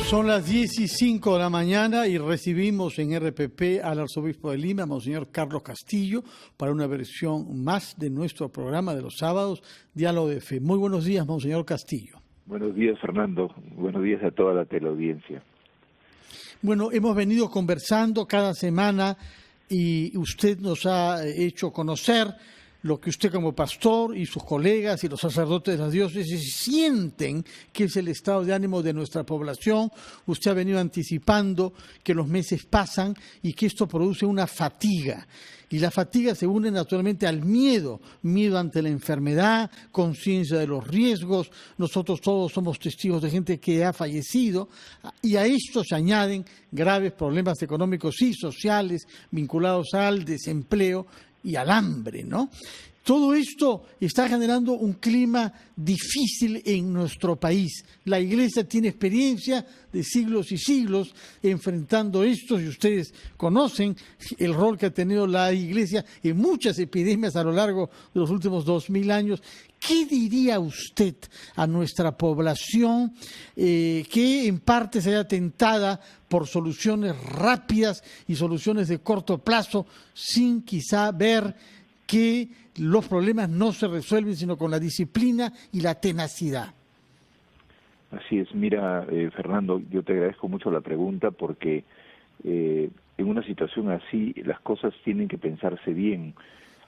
Son las 10:05 de la mañana y recibimos en RPP al arzobispo de Lima, Monseñor Carlos Castillo, para una versión más de nuestro programa de los sábados, Diálogo de Fe. Muy buenos días, Monseñor Castillo. Buenos días, Fernando. Buenos días a toda la teleaudiencia. Bueno, hemos venido conversando cada semana y usted nos ha hecho conocer lo que usted como pastor y sus colegas y los sacerdotes de las diócesis sienten que es el estado de ánimo de nuestra población. Usted ha venido anticipando que los meses pasan y que esto produce una fatiga. Y la fatiga se une naturalmente al miedo ante la enfermedad, conciencia de los riesgos. Nosotros todos somos testigos de gente que ha fallecido y a esto se añaden graves problemas económicos y sociales vinculados al desempleo y al hambre, ¿no? Todo esto está generando un clima difícil en nuestro país. La Iglesia tiene experiencia de siglos y siglos enfrentando esto, y ustedes conocen el rol que ha tenido la Iglesia en muchas epidemias a lo largo de los últimos 2000 años. ¿Qué diría usted a nuestra población que en parte se haya tentada por soluciones rápidas y soluciones de corto plazo sin quizá ver que los problemas no se resuelven sino con la disciplina y la tenacidad? Así es. Mira, Fernando, yo te agradezco mucho la pregunta porque en una situación así las cosas tienen que pensarse bien,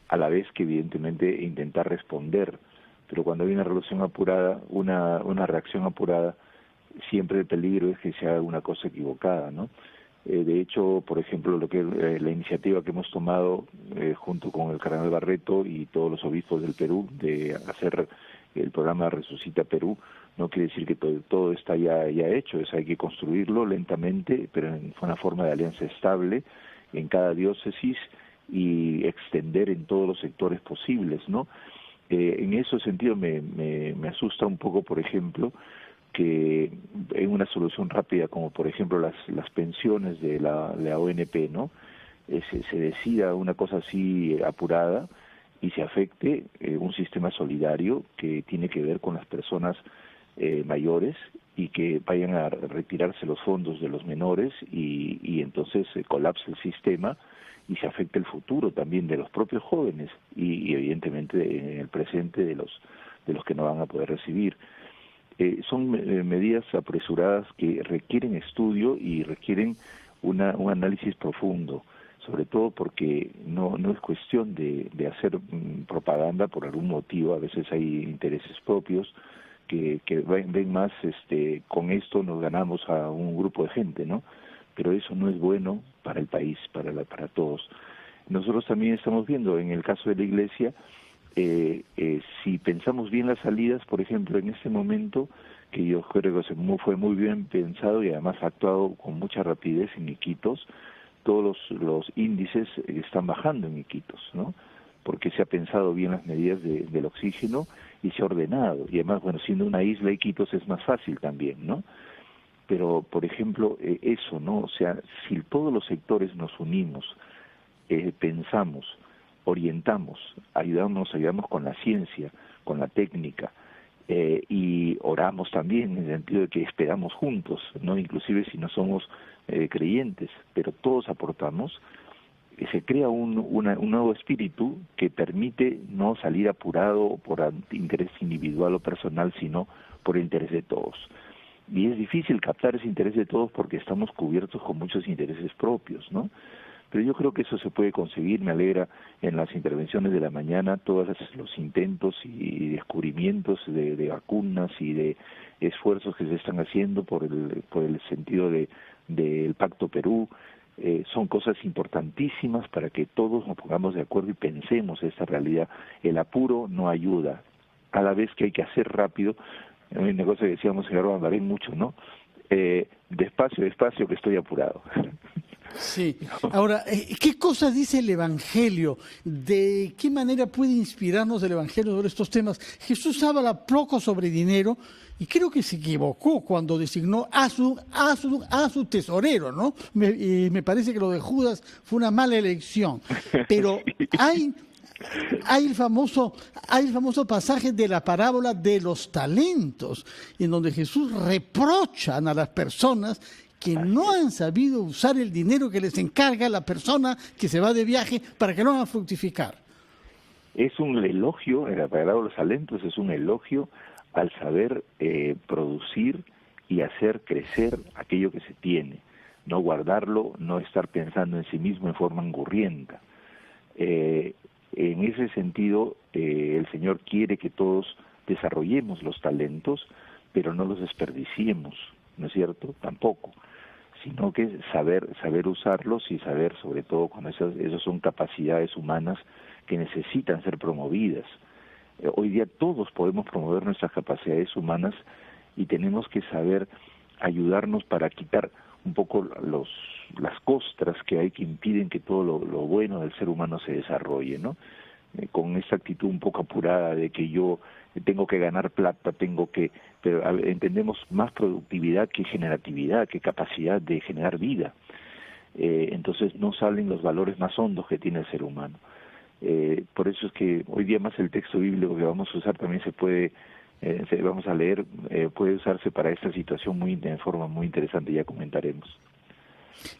a la vez que evidentemente intentar responder. Pero cuando hay una reacción apurada, una reacción apurada, siempre el peligro es que se haga una cosa equivocada, ¿no? De hecho, por ejemplo, la iniciativa que hemos tomado junto con el cardenal Barreto y todos los obispos del Perú de hacer el programa Resucita Perú, no quiere decir que todo está ya hecho, hay que construirlo lentamente, pero en una forma de alianza estable en cada diócesis y extender en todos los sectores posibles, ¿no? En ese sentido me asusta un poco, por ejemplo, que en una solución rápida, como por ejemplo las pensiones de la ONP, ¿no? Se decida una cosa así apurada y se afecte un sistema solidario que tiene que ver con las personas mayores y que vayan a retirarse los fondos de los menores y entonces se colapse el sistema y se afecte el futuro también de los propios jóvenes y evidentemente en el presente de los que no van a poder recibir. Son medidas apresuradas que requieren estudio y requieren un análisis profundo, sobre todo porque no es cuestión de hacer propaganda por algún motivo. A veces hay intereses propios que ven más, con esto nos ganamos a un grupo de gente, ¿no? Pero eso no es bueno para el país, para todos. Nosotros también estamos viendo, en el caso de la Iglesia, si pensamos bien las salidas, por ejemplo, en este momento, que yo creo que fue muy bien pensado y además actuado con mucha rapidez en Iquitos, todos los índices están bajando en Iquitos, ¿no? Porque se ha pensado bien las medidas del oxígeno y se ha ordenado. Y además, bueno, siendo una isla, Iquitos es más fácil también, ¿no? Pero, por ejemplo, eso, ¿no? O sea, si todos los sectores nos unimos, pensamos, orientamos, ayudamos con la ciencia, con la técnica, y oramos también en el sentido de que esperamos juntos, no, inclusive si no somos creyentes, pero todos aportamos, se crea un nuevo espíritu que permite no salir apurado por interés individual o personal, sino por el interés de todos. Y es difícil captar ese interés de todos porque estamos cubiertos con muchos intereses propios, ¿no? Pero yo creo que eso se puede conseguir. Me alegra en las intervenciones de la mañana todos los intentos y descubrimientos de vacunas y de esfuerzos que se están haciendo por el sentido del Pacto Perú. Son cosas importantísimas para que todos nos pongamos de acuerdo y pensemos esta realidad. El apuro no ayuda, a la vez que hay que hacer rápido. Hay una cosa que decíamos en Gerardo Andarén mucho, ¿no? Despacio, que estoy apurado. Sí. Ahora, ¿qué cosa dice el Evangelio? ¿De qué manera puede inspirarnos el Evangelio sobre estos temas? Jesús habla poco sobre dinero y creo que se equivocó cuando designó a su tesorero, ¿no? Me parece que lo de Judas fue una mala elección. Pero Hay el famoso pasaje de la parábola de los talentos, en donde Jesús reprochan a las personas que no han sabido usar el dinero que les encarga la persona que se va de viaje para que lo hagan fructificar. Es un elogio, en la parábola de los talentos es un elogio al saber producir y hacer crecer aquello que se tiene, no guardarlo, no estar pensando en sí mismo en forma angurrienta. En ese sentido, el Señor quiere que todos desarrollemos los talentos, pero no los desperdiciemos, ¿no es cierto? Tampoco, sino que saber usarlos y saber, sobre todo, cuando esas son capacidades humanas que necesitan ser promovidas. Hoy día todos podemos promover nuestras capacidades humanas y tenemos que saber ayudarnos para quitar un poco las costras que hay que impiden que todo lo bueno del ser humano se desarrolle, ¿no? Con esa actitud un poco apurada de que yo tengo que ganar plata, pero entendemos más productividad que generatividad, que capacidad de generar vida. Entonces no salen los valores más hondos que tiene el ser humano. Por eso es que hoy día más el texto bíblico que vamos a usar también vamos a leer, puede usarse para esta situación de forma muy interesante, ya comentaremos.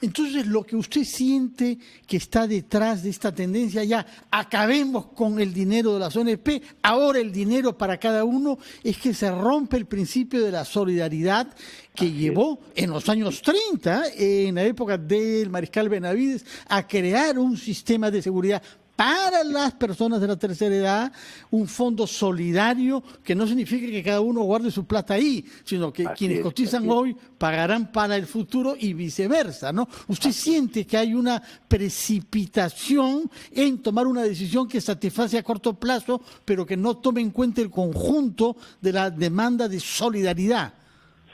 Entonces, lo que usted siente que está detrás de esta tendencia, ya acabemos con el dinero de las ONP, ahora el dinero para cada uno, es que se rompe el principio de la solidaridad que llevó en los años 30, en la época del mariscal Benavides, a crear un sistema de seguridad para las personas de la tercera edad, un fondo solidario que no significa que cada uno guarde su plata ahí, sino que quienes cotizan hoy pagarán para el futuro y viceversa, ¿no? ¿Usted siente que hay una precipitación en tomar una decisión que satisface a corto plazo, pero que no tome en cuenta el conjunto de la demanda de solidaridad?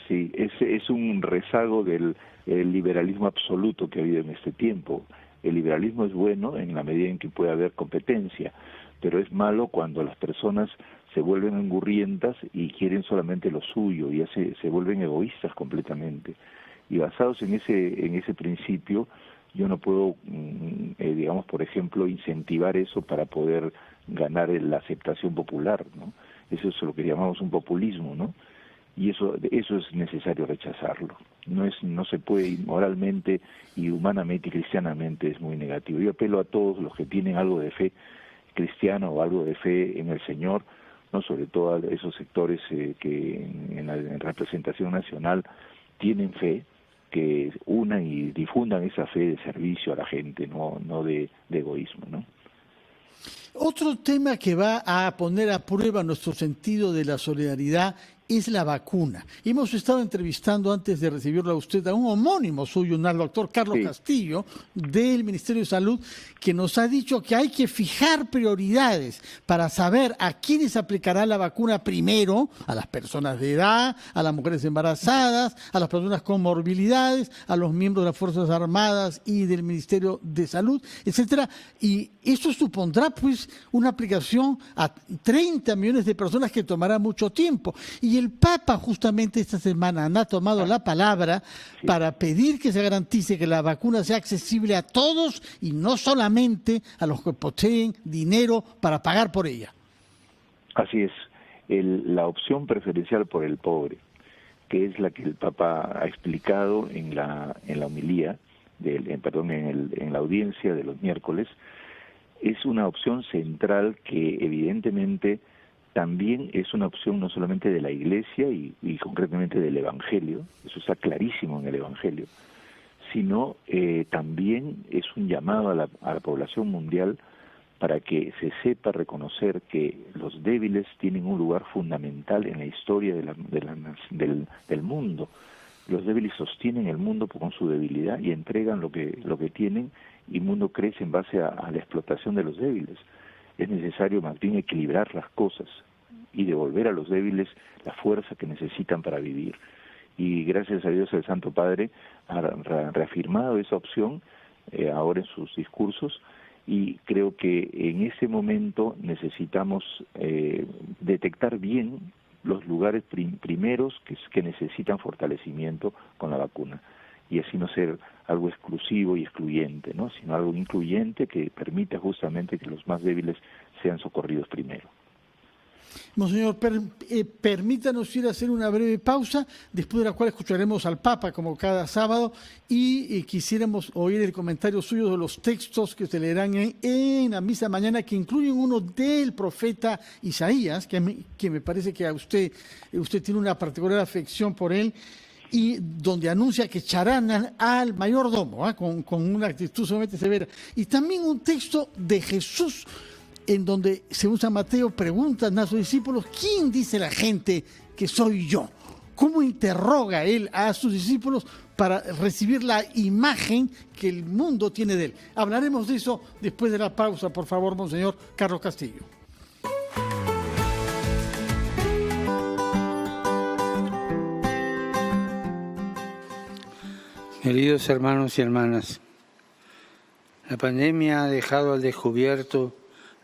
Sí, es un rezago del liberalismo absoluto que ha habido en este tiempo. El liberalismo es bueno en la medida en que puede haber competencia, pero es malo cuando las personas se vuelven engurrientas y quieren solamente lo suyo, y se vuelven egoístas completamente. Y basados en ese principio, yo no puedo, digamos, por ejemplo, incentivar eso para poder ganar la aceptación popular, ¿no? Eso es lo que llamamos un populismo, ¿no? Y eso es necesario rechazarlo. No se puede, moralmente y humanamente y cristianamente es muy negativo. Yo apelo a todos los que tienen algo de fe cristiana o algo de fe en el Señor, no, sobre todo a esos sectores que en la representación nacional tienen fe, que unan y difundan esa fe de servicio a la gente, no de egoísmo, ¿no? Otro tema que va a poner a prueba nuestro sentido de la solidaridad es la vacuna. Hemos estado entrevistando antes de recibirlo a usted a un homónimo suyo, al doctor Carlos Castillo, del Ministerio de Salud, que nos ha dicho que hay que fijar prioridades para saber a quiénes aplicará la vacuna primero, a las personas de edad, a las mujeres embarazadas, a las personas con morbilidades, a los miembros de las Fuerzas Armadas y del Ministerio de Salud, etcétera. Y eso supondrá pues una aplicación a 30 millones de personas que tomará mucho tiempo. Y el Papa justamente esta semana ha tomado la palabra para pedir que se garantice que la vacuna sea accesible a todos y no solamente a los que poseen dinero para pagar por ella. Así es, la opción preferencial por el pobre, que es la que el Papa ha explicado en la homilía, en la audiencia de los miércoles, es una opción central que evidentemente también es una opción no solamente de la Iglesia y concretamente del Evangelio, eso está clarísimo en el Evangelio, sino también es un llamado a la población mundial para que se sepa reconocer que los débiles tienen un lugar fundamental en la historia del mundo. Los débiles sostienen el mundo con su debilidad y entregan lo que tienen, y el mundo crece en base a la explotación de los débiles. Es necesario más bien equilibrar las cosas y devolver a los débiles la fuerza que necesitan para vivir. Y gracias a Dios el Santo Padre ha reafirmado esa opción ahora en sus discursos, y creo que en ese momento necesitamos detectar bien los lugares primeros que necesitan fortalecimiento con la vacuna. y así no ser algo exclusivo y excluyente, ¿no? Sino algo incluyente que permita justamente que los más débiles sean socorridos primero. Monseñor, permítanos ir a hacer una breve pausa, después de la cual escucharemos al Papa como cada sábado y quisiéramos oír el comentario suyo de los textos que se leerán en la misa mañana, que incluyen uno del profeta Isaías, que me parece que a usted tiene una particular afección por él, y donde anuncia que echarán al mayordomo, con una actitud sumamente severa. Y también un texto de Jesús, en donde, según San Mateo, preguntan a sus discípulos: ¿quién dice la gente que soy yo? ¿Cómo interroga él a sus discípulos para recibir la imagen que el mundo tiene de él? Hablaremos de eso después de la pausa, por favor, Monseñor Carlos Castillo. Queridos hermanos y hermanas, la pandemia ha dejado al descubierto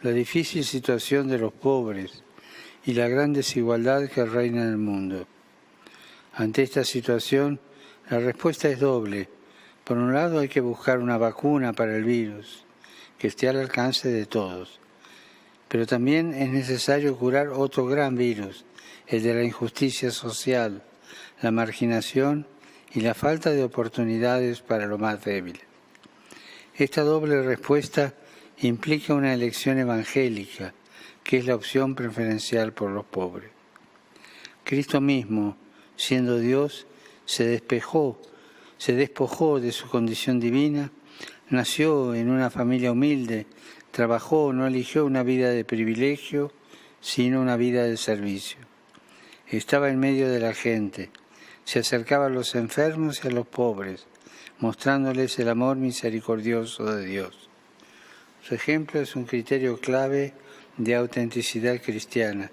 la difícil situación de los pobres y la gran desigualdad que reina en el mundo. Ante esta situación, la respuesta es doble. Por un lado, hay que buscar una vacuna para el virus, que esté al alcance de todos. Pero también es necesario curar otro gran virus, el de la injusticia social, la marginación y la falta de oportunidades para los más débiles. Esta doble respuesta implica una elección evangélica, que es la opción preferencial por los pobres. Cristo mismo, siendo Dios, se despojó de su condición divina, nació en una familia humilde, trabajó, no eligió una vida de privilegio, sino una vida de servicio. Estaba en medio de la gente, se acercaba a los enfermos y a los pobres, mostrándoles el amor misericordioso de Dios. Su ejemplo es un criterio clave de autenticidad cristiana.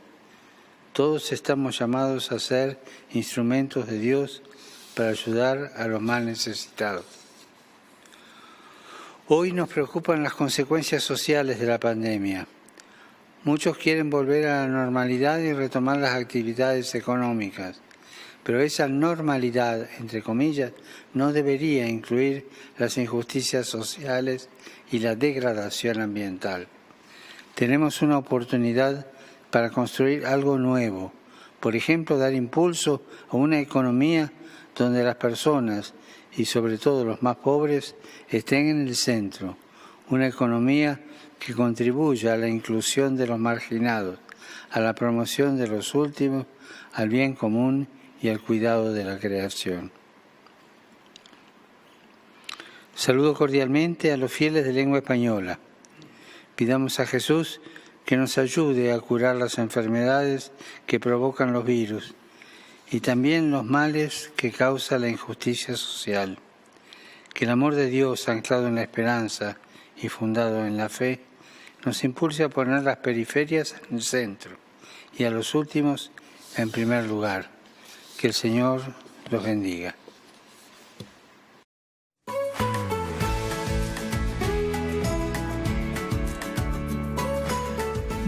Todos estamos llamados a ser instrumentos de Dios para ayudar a los más necesitados. Hoy nos preocupan las consecuencias sociales de la pandemia. Muchos quieren volver a la normalidad y retomar las actividades económicas, pero esa normalidad, entre comillas, no debería incluir las injusticias sociales y la degradación ambiental. Tenemos una oportunidad para construir algo nuevo, por ejemplo, dar impulso a una economía donde las personas, y sobre todo los más pobres, estén en el centro, una economía que contribuya a la inclusión de los marginados, a la promoción de los últimos, al bien común y al cuidado de la creación. Saludo cordialmente a los fieles de lengua española. Pidamos a Jesús que nos ayude a curar las enfermedades que provocan los virus y también los males que causa la injusticia social. Que el amor de Dios, anclado en la esperanza y fundado en la fe, nos impulse a poner las periferias en el centro y a los últimos en primer lugar. Que el Señor los bendiga.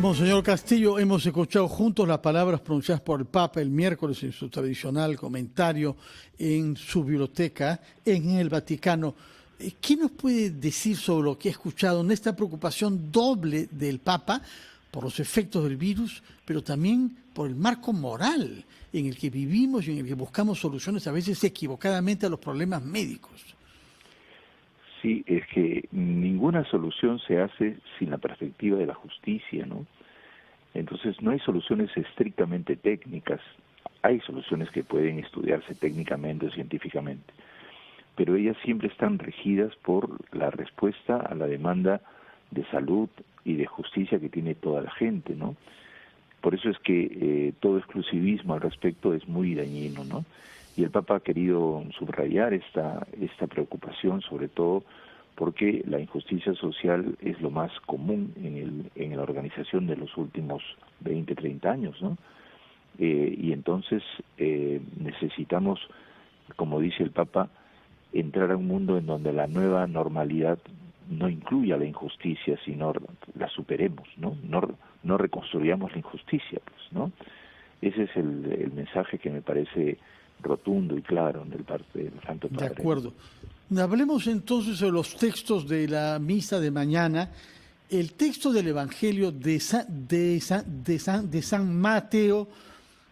Monseñor Castillo, hemos escuchado juntos las palabras pronunciadas por el Papa el miércoles en su tradicional comentario en su biblioteca en el Vaticano. ¿Qué nos puede decir sobre lo que ha escuchado en esta preocupación doble del Papa por los efectos del virus, pero también por el marco moral en el que vivimos y en el que buscamos soluciones a veces equivocadamente a los problemas médicos? Sí, es que ninguna solución se hace sin la perspectiva de la justicia, ¿no? Entonces no hay soluciones estrictamente técnicas, hay soluciones que pueden estudiarse técnicamente o científicamente, pero ellas siempre están regidas por la respuesta a la demanda de salud y de justicia que tiene toda la gente, ¿no? Por eso es que todo exclusivismo al respecto es muy dañino, ¿no? Y el Papa ha querido subrayar esta preocupación, sobre todo porque la injusticia social es lo más común en la organización de los últimos 20, 30 años, ¿no? Y entonces necesitamos, como dice el Papa, entrar a un mundo en donde la nueva normalidad no incluya la injusticia, sino la superemos, ¿no? No reconstruyamos la injusticia, pues, ¿no? Ese es el mensaje que me parece rotundo y claro del parte del Santo Padre. De acuerdo. Hablemos entonces de los textos de la misa de mañana. El texto del Evangelio de San Mateo,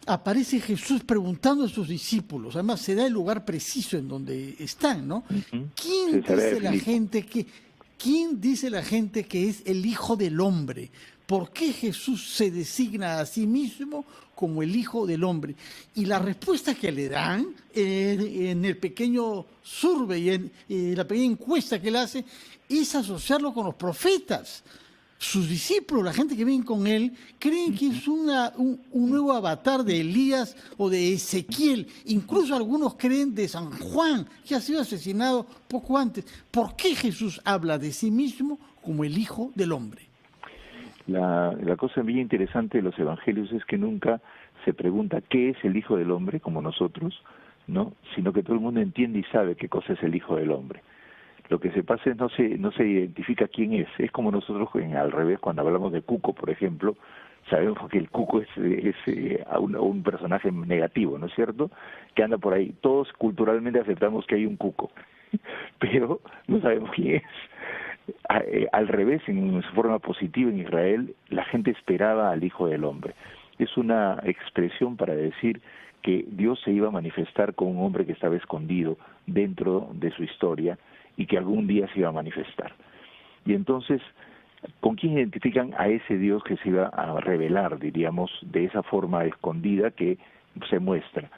aparece Jesús preguntando a sus discípulos. Además, se da el lugar preciso en donde están, ¿no? ¿Quién dice la gente que es el Hijo del Hombre? ¿Por qué Jesús se designa a sí mismo como el Hijo del Hombre? Y la respuesta que le dan en el pequeño survey, en la pequeña encuesta que él hace, es asociarlo con los profetas. Sus discípulos, la gente que viene con él, creen que es un nuevo avatar de Elías o de Ezequiel. Incluso algunos creen de San Juan, que ha sido asesinado poco antes. ¿Por qué Jesús habla de sí mismo como el Hijo del Hombre? La cosa bien interesante de los evangelios es que nunca se pregunta qué es el Hijo del Hombre, como nosotros, ¿no? Sino que todo el mundo entiende y sabe qué cosa es el Hijo del Hombre. Lo que se pasa es no se identifica quién es. Es como nosotros al revés, cuando hablamos de Cuco, por ejemplo, sabemos que el Cuco es un personaje negativo, ¿no es cierto? Que anda por ahí. Todos culturalmente aceptamos que hay un Cuco, pero no sabemos quién es. Al revés, en su forma positiva en Israel, la gente esperaba al Hijo del Hombre. Es una expresión para decir que Dios se iba a manifestar con un hombre que estaba escondido dentro de su historia y que algún día se iba a manifestar. Y entonces, ¿con quién identifican a ese Dios que se iba a revelar, diríamos, de esa forma escondida que se muestra?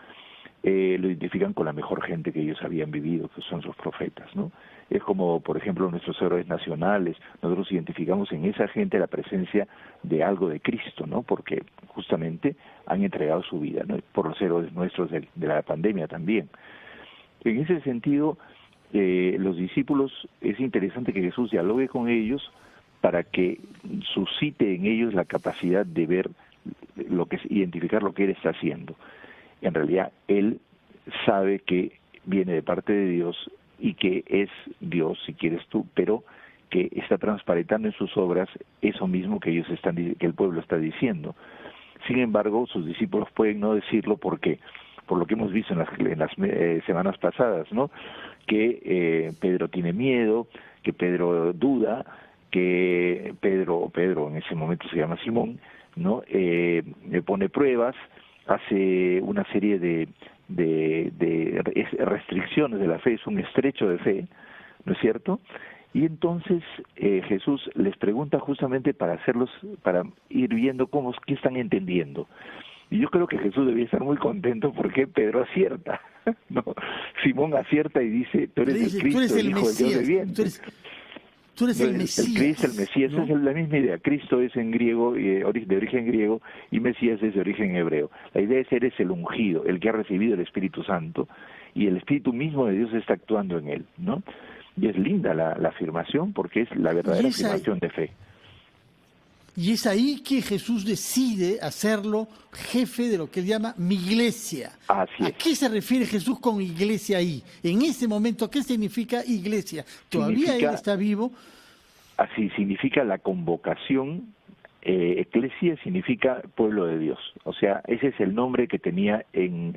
Lo identifican con la mejor gente que ellos habían vivido, que son sus profetas, ¿no? Es como, por ejemplo, nuestros héroes nacionales. Nosotros identificamos en esa gente la presencia de algo de Cristo, ¿no? Porque justamente han entregado su vida, ¿no? Por los héroes nuestros de la pandemia también. En ese sentido, los discípulos, es interesante que Jesús dialogue con ellos para que suscite en ellos la capacidad de ver identificar lo que Él está haciendo. En realidad, Él sabe que viene de parte de Dios y que es Dios, si quieres tú, pero que está transparentando en sus obras eso mismo que el pueblo está diciendo. Sin embargo, sus discípulos pueden no decirlo porque, por lo que hemos visto en las semanas pasadas, ¿no? Que Pedro tiene miedo, que Pedro duda, que Pedro en ese momento se llama Simón, ¿no? Le pone pruebas, hace una serie de restricciones de la fe, es un estrecho de fe, ¿no es cierto? Y entonces Jesús les pregunta justamente para ir viendo qué están entendiendo. Y yo creo que Jesús debía estar muy contento porque Pedro acierta, ¿no? Simón acierta y dice, tú eres el Cristo, el Hijo del Dios viviente. Tú eres el Mesías. El Cristo, el Mesías, ¿no? Es la misma idea. Cristo es en griego, de origen griego, y Mesías es de origen hebreo. La idea es eres el ungido, el que ha recibido el Espíritu Santo, y el Espíritu mismo de Dios está actuando en él, ¿no? Y es linda la afirmación porque es la verdadera afirmación de fe. Y es ahí que Jesús decide hacerlo jefe de lo que él llama mi iglesia. Así es. ¿A qué se refiere Jesús con iglesia ahí? En ese momento, ¿qué significa iglesia? ¿Todavía él está vivo? Así significa la convocación. Eclesia significa pueblo de Dios. O sea, ese es el nombre que tenía en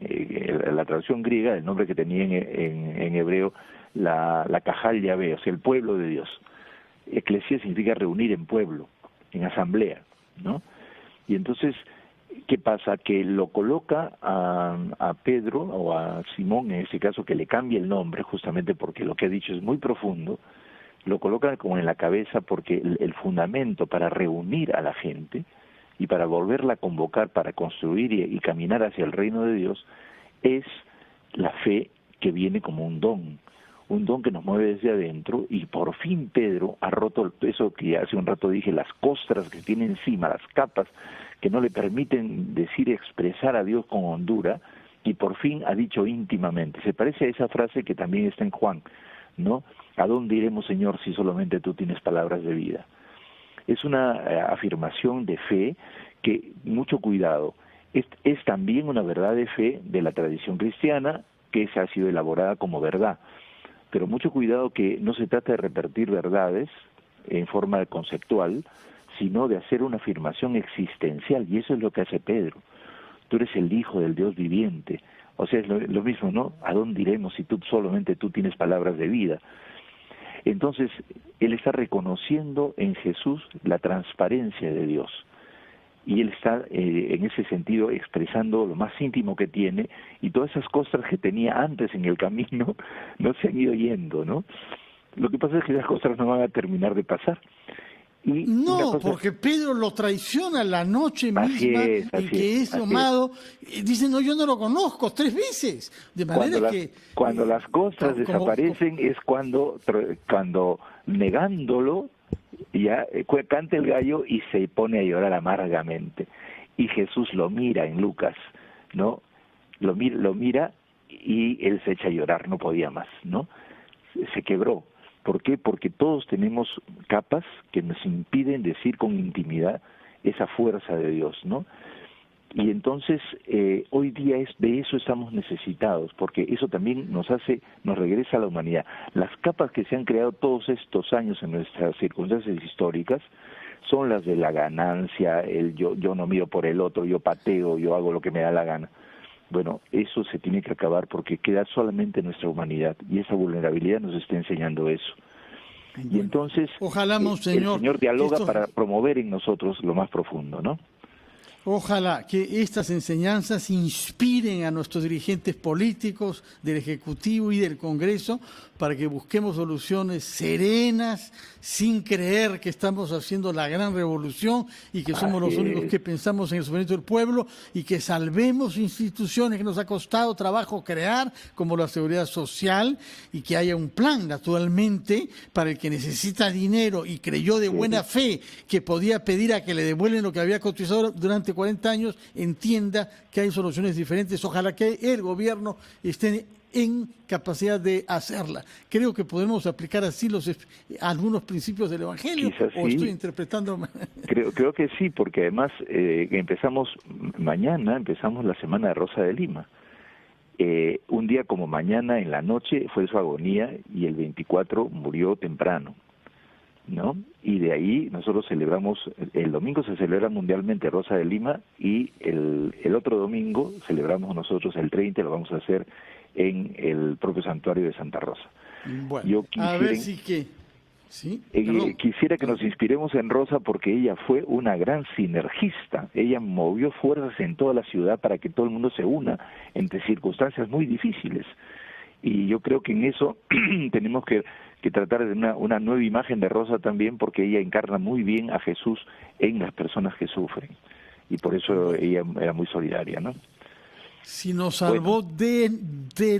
la traducción griega, el nombre que tenía en hebreo la Cajal Yahvé, o sea, el pueblo de Dios. Eclesia significa reunir en pueblo, en asamblea, ¿no? Y entonces, ¿qué pasa? Que lo coloca a Pedro, o a Simón en este caso, que le cambia el nombre, justamente porque lo que ha dicho es muy profundo, lo coloca como en la cabeza porque el fundamento para reunir a la gente y para volverla a convocar, para construir y caminar hacia el reino de Dios, es la fe que viene como un don que nos mueve desde adentro, y por fin Pedro ha roto eso que hace un rato dije, las costras que tiene encima, las capas que no le permiten expresar a Dios con hondura, y por fin ha dicho íntimamente. Se parece a esa frase que también está en Juan, ¿no? ¿A dónde iremos, Señor, si solamente tú tienes palabras de vida? Es una afirmación de fe que, mucho cuidado, es también una verdad de fe de la tradición cristiana que se ha sido elaborada como verdad. Pero mucho cuidado que no se trata de repetir verdades en forma conceptual, sino de hacer una afirmación existencial, y eso es lo que hace Pedro. Tú eres el Hijo del Dios viviente, O sea, es lo mismo, ¿no? ¿A dónde iremos si solamente tú tienes palabras de vida? Entonces, él está reconociendo en Jesús la transparencia de Dios. Y él está, en ese sentido, expresando lo más íntimo que tiene, y todas esas cosas que tenía antes en el camino no se han ido yendo, ¿no? Lo que pasa es que esas cosas no van a terminar de pasar. Y no, porque Pedro lo traiciona la noche misma en que es tomado. Dice, no, yo no lo conozco, 3 veces. De manera cuando las cosas desaparecen es cuando negándolo, ya canta el gallo y se pone a llorar amargamente. Y Jesús lo mira en Lucas, ¿no? Lo mira y él se echa a llorar, no podía más, ¿no? Se quebró. ¿Por qué? Porque todos tenemos capas que nos impiden decir con intimidad esa fuerza de Dios, ¿no? Y entonces hoy día de eso estamos necesitados, porque eso también nos regresa a la humanidad. Las capas que se han creado todos estos años en nuestras circunstancias históricas son las de la ganancia, el yo no miro por el otro, yo pateo, yo hago lo que me da la gana. Bueno, eso se tiene que acabar porque queda solamente nuestra humanidad, y esa vulnerabilidad nos está enseñando eso. Y entonces ojalá, Monseñor, el Señor dialoga para promover en nosotros lo más profundo, ¿no? Ojalá que estas enseñanzas inspiren a nuestros dirigentes políticos del Ejecutivo y del Congreso para que busquemos soluciones serenas, sin creer que estamos haciendo la gran revolución y que somos los únicos que pensamos en el sufrimiento del pueblo, y que salvemos instituciones que nos ha costado trabajo crear, como la seguridad social, y que haya un plan, naturalmente, para el que necesita dinero y creyó de buena fe que podía pedir a que le devuelven lo que había cotizado durante 40 años, entienda que hay soluciones diferentes. Ojalá que el gobierno esté en capacidad de hacerla. Creo que podemos aplicar así algunos principios del Evangelio. Quizás ¿O sí. estoy interpretando? Creo que sí, porque además mañana empezamos la Semana de Rosa de Lima. Un día como mañana, en la noche, fue su agonía, y el 24 murió temprano, ¿no? Y de ahí nosotros celebramos, el domingo se celebra mundialmente Rosa de Lima, y el otro domingo celebramos nosotros, el 30, lo vamos a hacer en el propio santuario de Santa Rosa. Bueno, a ver si que... ¿Sí? Quisiera que nos inspiremos en Rosa, porque ella fue una gran sinergista. Ella movió fuerzas en toda la ciudad para que todo el mundo se una entre circunstancias muy difíciles. Y yo creo que en eso tenemos que tratar de una nueva imagen de Rosa también, porque ella encarna muy bien a Jesús en las personas que sufren. Y por eso ella era muy solidaria, ¿no? Si nos salvó de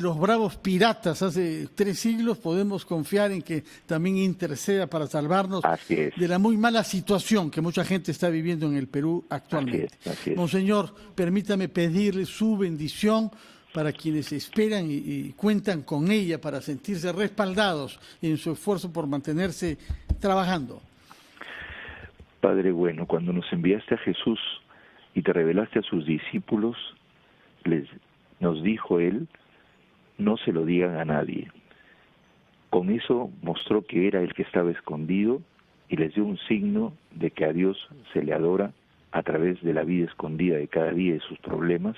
los bravos piratas hace 3 siglos, podemos confiar en que también interceda para salvarnos de la muy mala situación que mucha gente está viviendo en el Perú actualmente. Así es. Monseñor, permítame pedirle su bendición para quienes esperan y cuentan con ella para sentirse respaldados en su esfuerzo por mantenerse trabajando. Padre bueno, cuando nos enviaste a Jesús y te revelaste a sus discípulos, nos dijo él, no se lo digan a nadie. Con eso mostró que era el que estaba escondido, y les dio un signo de que a Dios se le adora a través de la vida escondida de cada día y sus problemas,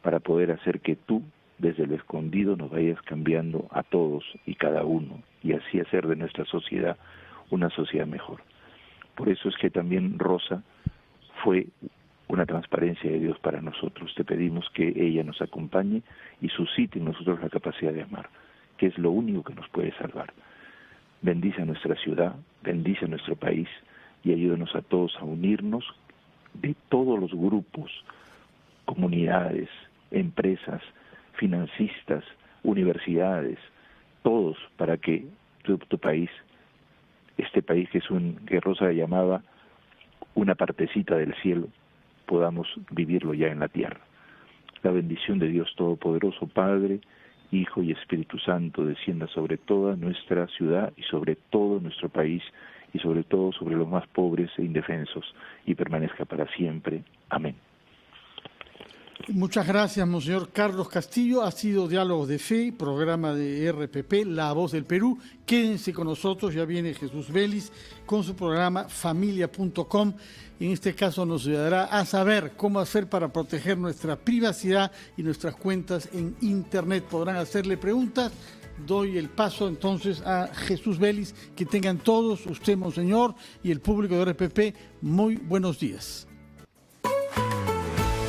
para poder hacer que tú, desde lo escondido, nos vayas cambiando a todos y cada uno, y así hacer de nuestra sociedad una sociedad mejor. Por eso es que también Rosa fue una transparencia de Dios para nosotros. Te pedimos que ella nos acompañe y suscite en nosotros la capacidad de amar, que es lo único que nos puede salvar. Bendice a nuestra ciudad, bendice a nuestro país, y ayúdanos a todos a unirnos, de todos los grupos, comunidades, empresas, financistas, universidades, todos, para que tu país, este país que Rosa llamaba una partecita del cielo, podamos vivirlo ya en la tierra. La bendición de Dios Todopoderoso, Padre, Hijo y Espíritu Santo, descienda sobre toda nuestra ciudad y sobre todo nuestro país, y sobre todo sobre los más pobres e indefensos, y permanezca para siempre. Amén. Muchas gracias, monseñor Carlos Castillo. Ha sido Diálogos de Fe, programa de RPP, La Voz del Perú. Quédense con nosotros, ya viene Jesús Vélez con su programa familia.com. En este caso nos ayudará a saber cómo hacer para proteger nuestra privacidad y nuestras cuentas en Internet. Podrán hacerle preguntas. Doy el paso entonces a Jesús Vélez. Que tengan todos, usted, monseñor, y el público de RPP, muy buenos días.